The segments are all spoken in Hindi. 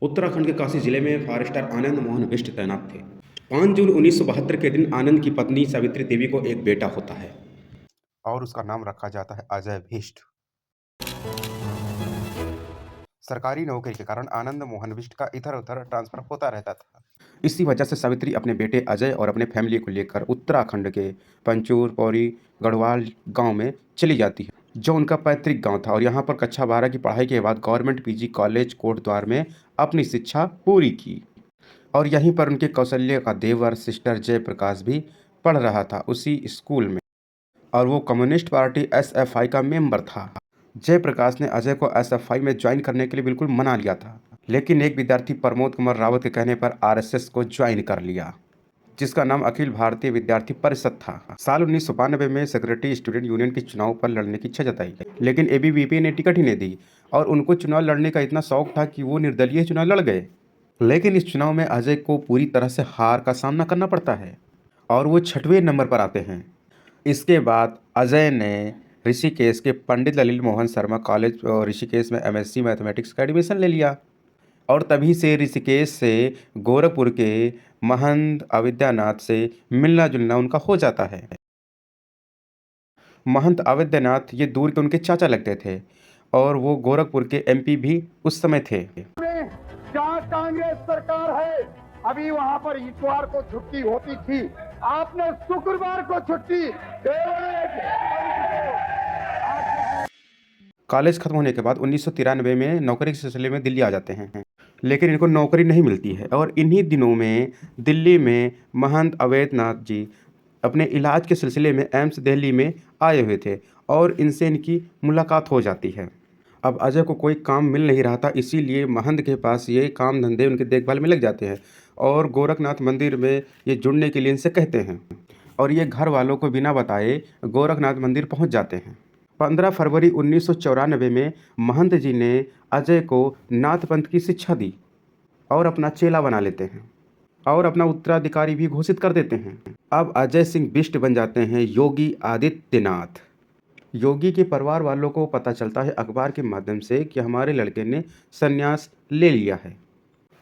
उत्तराखंड के काशी जिले में फॉरेस्टर आनंद मोहन बिष्ट तैनात थे। 5 जून 1972 के दिन आनंद की पत्नी सावित्री देवी को एक बेटा होता है और उसका नाम रखा जाता है अजय बिष्ट। सरकारी नौकरी के कारण आनंद मोहन बिष्ट का इधर-उधर ट्रांसफर होता रहता था। इसी वजह से सावित्री अपने बेटे अजय और अपने फैमिली को लेकर उत्तराखंड के पंचूर, पौड़ी, गढ़वाल गांव में चली जाती है, जो उनका पैतृक गांव था। और यहां पर कक्षा 12 की पढ़ाई के बाद गवर्नमेंट पीजी कॉलेज कोटद्वार में अपनी शिक्षा पूरी की। और यहीं पर उनके कौशल्य का देवर सिस्टर जयप्रकाश भी पढ़ रहा था उसी स्कूल में, और वो कम्युनिस्ट पार्टी एसएफआई का मेंबर था। जयप्रकाश ने अजय को एसएफआई में ज्वाइन करने के लिए बिल्कुल मना लिया था, लेकिन एक विद्यार्थी प्रमोद कुमार रावत के कहने पर आरएसएस को ज्वाइन कर लिया, जिसका नाम अखिल भारतीय विद्यार्थी परिषद था। साल 1992 में सेक्रेटरी स्टूडेंट यूनियन के चुनाव पर लड़ने की इच्छा जताई, लेकिन एबीवीपी ने टिकट ही नहीं दी, और उनको चुनाव लड़ने का इतना शौक था कि वो निर्दलीय चुनाव लड़ गए। लेकिन इस चुनाव में अजय को पूरी तरह से हार का सामना करना पड़ता है और वो 6वें नंबर पर आते हैं। इसके बाद अजय ने ऋषिकेश के पंडित ललित मोहन शर्मा कॉलेज और ऋषिकेश में एमएससी मैथमेटिक्स का एडमिशन ले लिया, और तभी से ऋषिकेश से गोरखपुर के महंत अविद्यानाथ से मिलना जुलना उनका हो जाता है। महंत अविद्यानाथ ये दूर के उनके चाचा लगते थे, और वो गोरखपुर के एमपी भी उस समय थे। जहाँ कांग्रेस सरकार है, अभी वहाँ पर इतवार को छुट्टी होती थी, आपने शुक्रवार को छुट्टी कॉलेज खत्म होने के बाद 1993 में नौकरी के सिलसिले में दिल्ली आ जाते हैं, लेकिन इनको नौकरी नहीं मिलती है। और इन्हीं दिनों में दिल्ली में महंत अवैधनाथ जी अपने इलाज के सिलसिले में एम्स दिल्ली में आए हुए थे, और इनसे इनकी मुलाकात हो जाती है। अब अजय को कोई काम मिल नहीं रहा था, इसीलिए महंत के पास ये काम धंधे उनकी देखभाल में लग जाते हैं, और गोरखनाथ मंदिर में ये जुड़ने के लिए इनसे कहते हैं, और ये घर वालों को बिना बताए गोरखनाथ मंदिर पहुंच जाते हैं। 15 फरवरी 1994 में महंत जी ने अजय को नाथ पंथ की शिक्षा दी और अपना चेला बना लेते हैं, और अपना उत्तराधिकारी भी घोषित कर देते हैं। अब अजय सिंह बिष्ट बन जाते हैं योगी आदित्यनाथ। योगी के परिवार वालों को पता चलता है अखबार के माध्यम से कि हमारे लड़के ने संन्यास ले लिया है।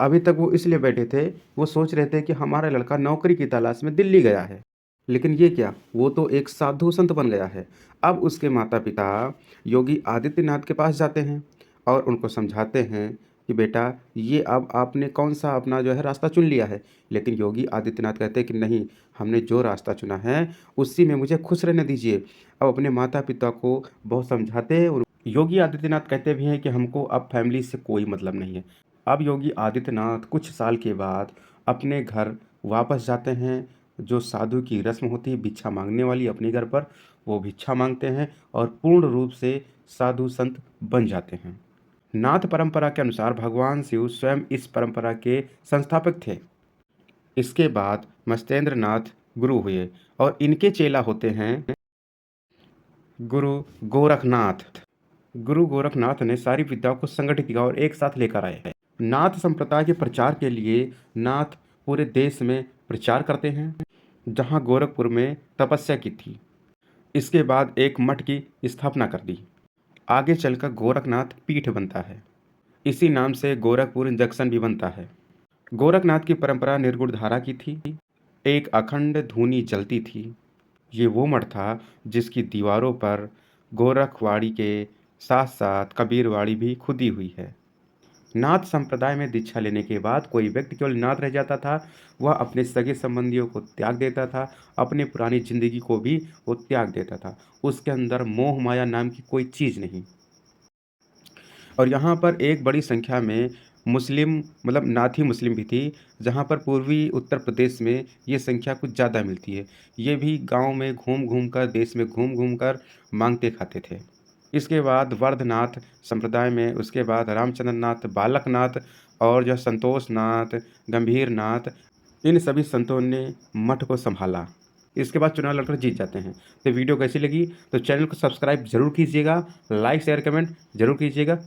अभी तक वो इसलिए बैठे थे, वो सोच रहे थे कि हमारा लड़का नौकरी की तलाश में दिल्ली गया है, लेकिन ये क्या, वो तो एक साधु संत बन गया है। अब उसके माता पिता योगी आदित्यनाथ के पास जाते हैं और उनको समझाते हैं कि बेटा, ये अब आपने कौन सा अपना जो है रास्ता चुन लिया है। लेकिन योगी आदित्यनाथ कहते हैं कि नहीं, हमने जो रास्ता चुना है उसी में मुझे खुश रहने दीजिए। अब अपने माता पिता को बहुत समझाते हैं, और योगी आदित्यनाथ कहते भी हैं कि हमको अब फैमिली से कोई मतलब नहीं है। अब योगी आदित्यनाथ कुछ साल के बाद अपने घर वापस जाते हैं। जो साधु की रस्म होती है भिक्षा मांगने वाली अपने घर पर, वो भिक्षा मांगते हैं और पूर्ण रूप से साधु संत बन जाते हैं। नाथ परंपरा के अनुसार भगवान शिव स्वयं इस परंपरा के संस्थापक थे। इसके बाद मस्तेंद्र नाथ गुरु हुए, और इनके चेला होते हैं गुरु गोरखनाथ। गुरु गोरखनाथ ने सारी विद्याओं को संगठित किया और एक साथ लेकर आए। नाथ संप्रदाय के प्रचार के लिए नाथ पूरे देश में प्रचार करते हैं, जहां गोरखपुर में तपस्या की थी। इसके बाद एक मठ की स्थापना कर दी। आगे चलकर गोरखनाथ पीठ बनता है, इसी नाम से गोरखपुर जंक्शन भी बनता है। गोरखनाथ की परंपरा निर्गुण धारा की थी, एक अखंड धूनी जलती थी। ये वो मठ था जिसकी दीवारों पर गोरखवाड़ी के साथ साथ कबीरवाड़ी भी खुदी हुई है। नाथ संप्रदाय में दीक्षा लेने के बाद कोई व्यक्ति केवल नाथ रह जाता था, वह अपने सगे संबंधियों को त्याग देता था, अपनी पुरानी जिंदगी को भी वो त्याग देता था। उसके अंदर मोह माया नाम की कोई चीज़ नहीं। और यहाँ पर एक बड़ी संख्या में मुस्लिम, मतलब नाथी मुस्लिम भी थी, जहाँ पर पूर्वी उत्तर प्रदेश में ये संख्या कुछ ज़्यादा मिलती है। ये भी गांव में घूम घूम कर, देश में घूम घूम कर मांगते खाते थे। इसके बाद वर्धनाथ संप्रदाय में, उसके बाद रामचंद्र नाथ, बालकनाथ, और जो संतोष नाथ, गंभीर नाथ, इन सभी संतों ने मठ को संभाला। इसके बाद चुनाव लड़कर जीत जाते हैं। तो वीडियो कैसी लगी तो चैनल को सब्सक्राइब जरूर कीजिएगा, लाइक शेयर कमेंट जरूर कीजिएगा।